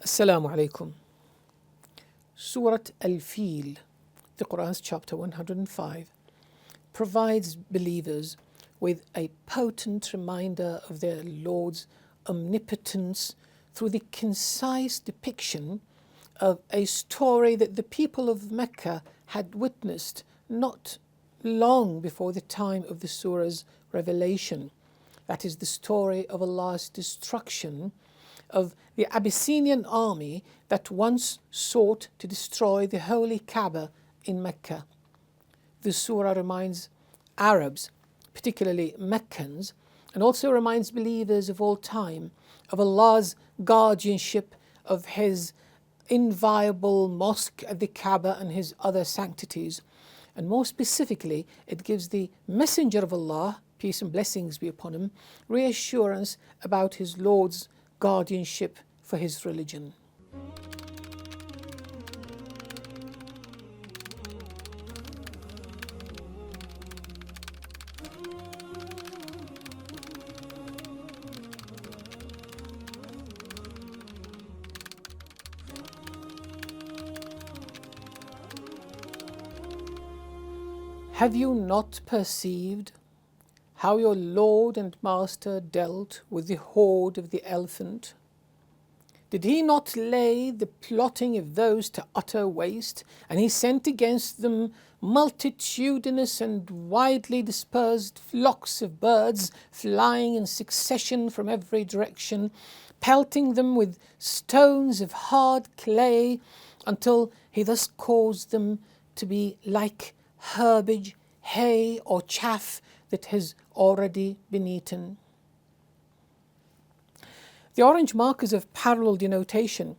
Assalamu alaikum. Surah al-Fil, the Qur'an's chapter 105, provides believers with a potent reminder of their Lord's omnipotence through the concise depiction of a story that the people of Mecca had witnessed not long before the time of the surah's revelation. That is the story of Allah's destruction of the Abyssinian army that once sought to destroy the holy Kaabah in Mecca. The surah reminds Arabs, particularly Meccans, and also reminds believers of all time of Allah's guardianship of His inviolable mosque at the Kaabah and His other sanctities. And more specifically, it gives the Messenger of Allah, peace and blessings be upon him, reassurance about his Lord's guardianship for his religion. Have you not perceived how your Lord and Master dealt with the horde of the elephant? Did He not lay the plotting of those to utter waste, and He sent against them multitudinous and widely dispersed flocks of birds flying in succession from every direction, pelting them with stones of hard clay, until He thus caused them to be like herbage, hay, or chaff that has already been eaten? The orange markers of parallel denotation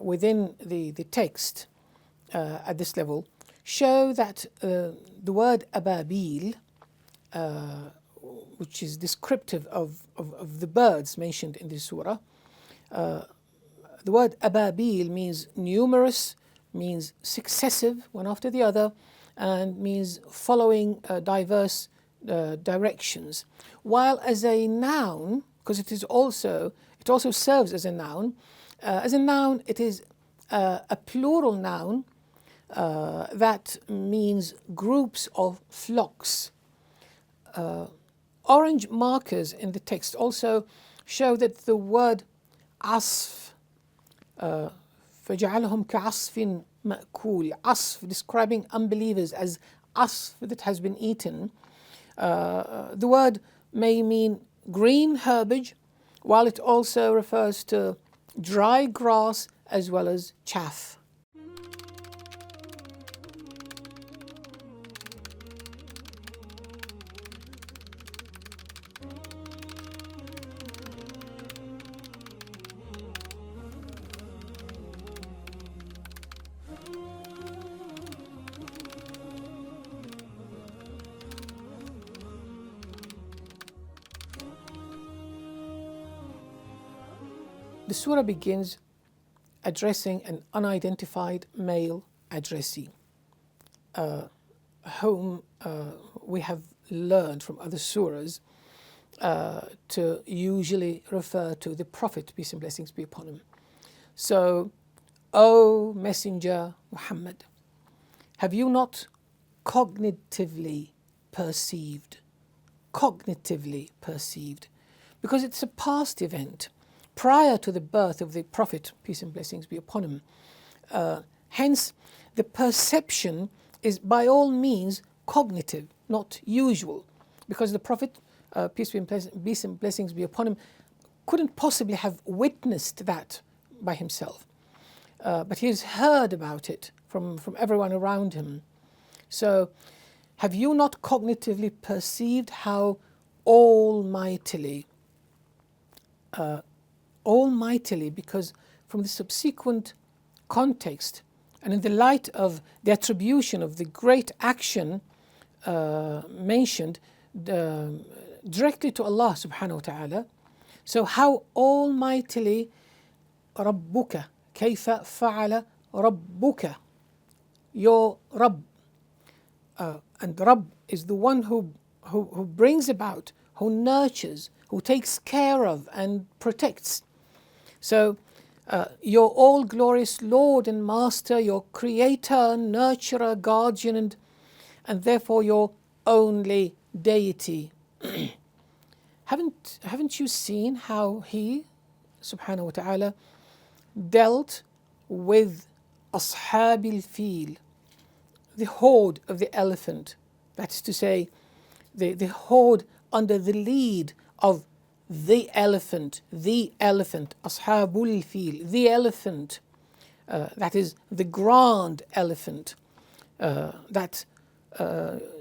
within the text at this level show that the word ababil, which is descriptive of the birds mentioned in the surah, the word ababil means numerous, means successive, one after the other, and means following diverse directions. While as a noun, because it also serves as a noun it is a plural noun that means groups of flocks. Orange markers in the text also show that the word asf, فَجَعَلَهُمْ كَعَصْفٍ مَأْكُولٍ, asf describing unbelievers as asf that has been eaten. The word may mean green herbage, while it also refers to dry grass as well as chaff. The surah begins addressing an unidentified male addressee, whom we have learned from other surahs to usually refer to the Prophet, peace and blessings be upon him. So, O Messenger Muhammad, have you not cognitively perceived? Cognitively perceived, because it's a past event prior to the birth of the Prophet, peace and blessings be upon him. Hence, the perception is by all means cognitive, not usual, because the Prophet, peace and blessings be upon him, couldn't possibly have witnessed that by himself. But he has heard about it from everyone around him. So, have you not cognitively perceived how almightily, because from the subsequent context and in the light of the attribution of the great action mentioned directly to Allah subhanahu wa ta'ala, so how almightily Rabbuka, kayfa fa'ala Rabbuka, your Rabb, and Rabb is the one who brings about, who nurtures, who takes care of and protects. So your all-glorious Lord and Master, your Creator, Nurturer, Guardian, and therefore your only deity. Haven't you seen how He, subhanahu wa ta'ala, dealt with asbāb al-fīl, the horde of the elephant? That is to say, the horde under the lead of the elephant, ashabul fil, the elephant, that is the grand elephant that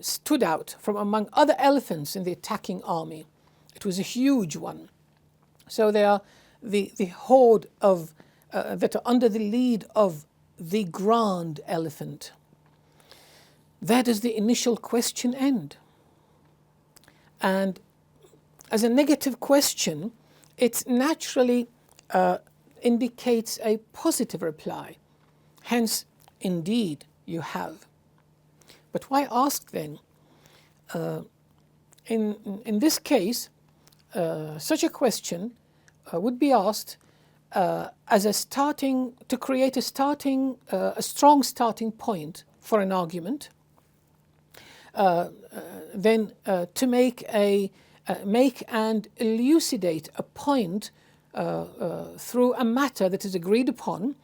stood out from among other elephants in the attacking army. It was a huge one. So they are the horde of that are under the lead of the grand elephant. Where does the initial question end? And as a negative question, it naturally indicates a positive reply. Hence, indeed, you have. But why ask then? In this case, such a question would be asked as a starting, to create a strong starting point for an argument. Then to make and elucidate a point through a matter that is agreed upon,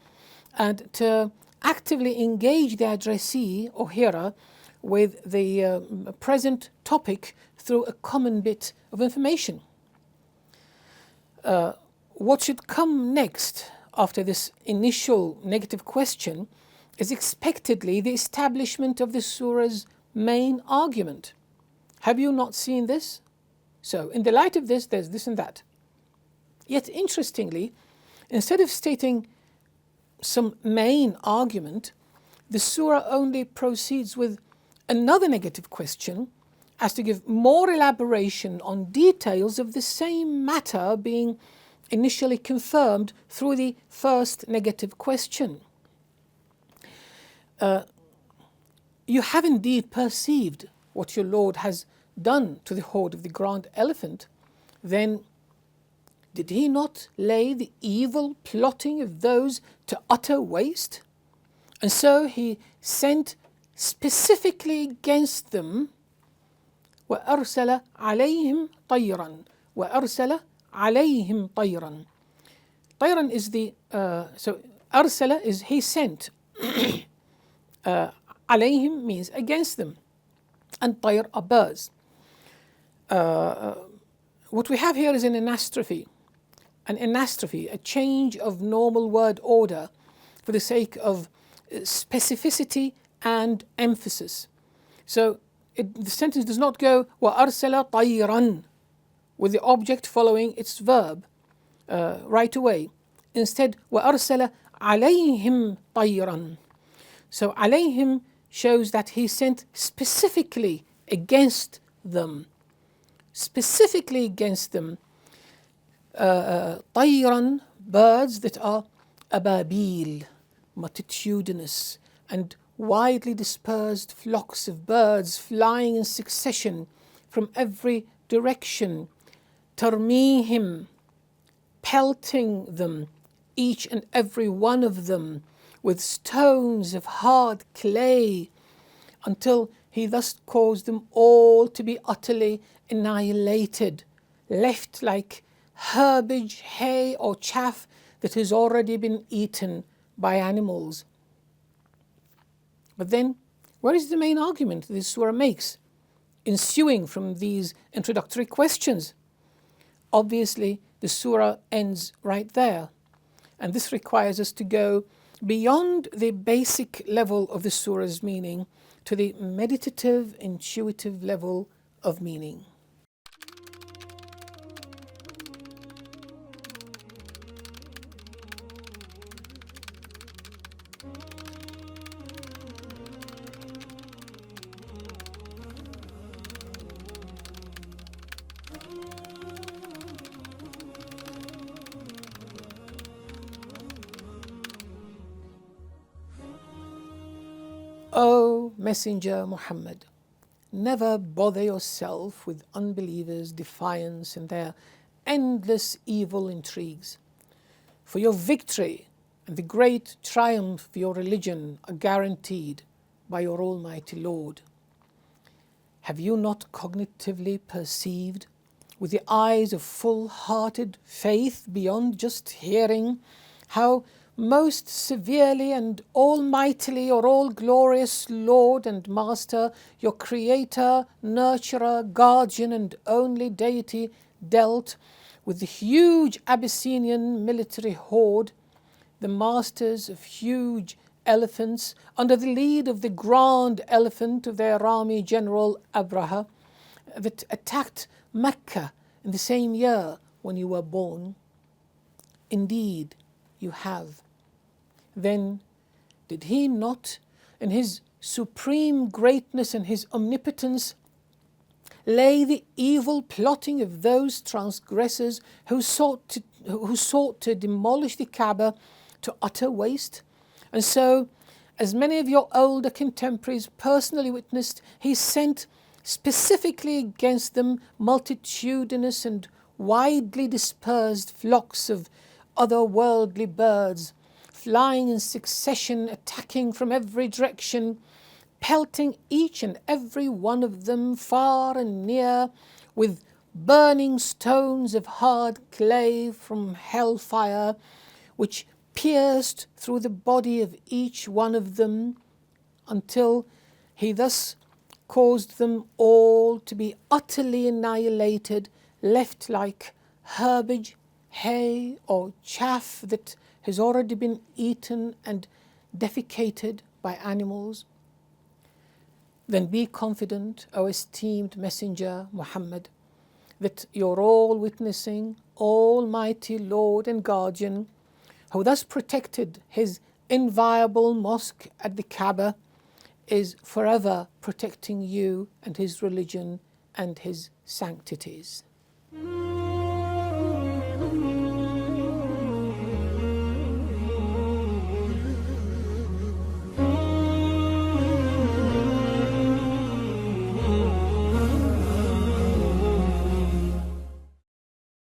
and to actively engage the addressee or hearer with the present topic through a common bit of information. What should come next after this initial negative question is expectedly the establishment of the surah's main argument. Have you not seen this? So, in the light of this, there's this and that. Yet, interestingly, instead of stating some main argument, the surah only proceeds with another negative question as to give more elaboration on details of the same matter being initially confirmed through the first negative question. You have indeed perceived what your Lord has done to the horde of the grand elephant. Then did He not lay the evil plotting of those to utter waste? And so He sent specifically against them وَأَرْسَلَ عَلَيْهِمْ طَيْرًا وَأَرْسَلَ عَلَيْهِمْ طَيْرًا. طَيْرًا is the, so أَرْسَلَ is He sent. عَلَيْهِمْ means against them. And طَيْر are birds. What we have here is an anastrophe. An anastrophe, a change of normal word order for the sake of specificity and emphasis. So the sentence does not go وَأَرْسَلَ طَيْرًا with the object following its verb right away. Instead, وَأَرْسَلَ عَلَيْهِمْ طَيْرًا. So عَلَيْهِمْ shows that He sent specifically against them. Specifically against them. طَيْرًا, birds that are ababil, multitudinous and widely dispersed flocks of birds flying in succession from every direction. تَرْمِيهِمْ, pelting them, each and every one of them, with stones of hard clay, until He thus caused them all to be utterly annihilated, left like herbage, hay or chaff that has already been eaten by animals. But then, where is the main argument this surah makes, ensuing from these introductory questions? Obviously, the surah ends right there. And this requires us to go beyond the basic level of the surah's meaning to the meditative, intuitive level of meaning. O Messenger Muhammad, never bother yourself with unbelievers' defiance and their endless evil intrigues. for your victory and the great triumph of your religion are guaranteed by your Almighty Lord. Have you not cognitively perceived with the eyes of full-hearted faith beyond just hearing how most severely and almightily your all-glorious Lord and Master, your Creator, Nurturer, Guardian and only Deity dealt with the huge Abyssinian military horde, the masters of huge elephants under the lead of the grand elephant of their army general Abraha, that attacked Mecca in the same year when you were born? Indeed, you have. Then did he not, in his supreme greatness and his omnipotence, lay the evil plotting of those transgressors who sought to demolish the Kaabah to utter waste? And so, as many of your older contemporaries personally witnessed, he sent specifically against them multitudinous and widely dispersed flocks of otherworldly birds, flying in succession, attacking from every direction, pelting each and every one of them far and near with burning stones of hard clay from hellfire, which pierced through the body of each one of them, until he thus caused them all to be utterly annihilated, left like herbage, hay, or chaff that has already been eaten and defecated by animals. Then be confident, O esteemed Messenger Muhammad, that your all-witnessing, almighty Lord and Guardian, who thus protected his inviolable mosque at the Kaabah, is forever protecting you and his religion and his sanctities.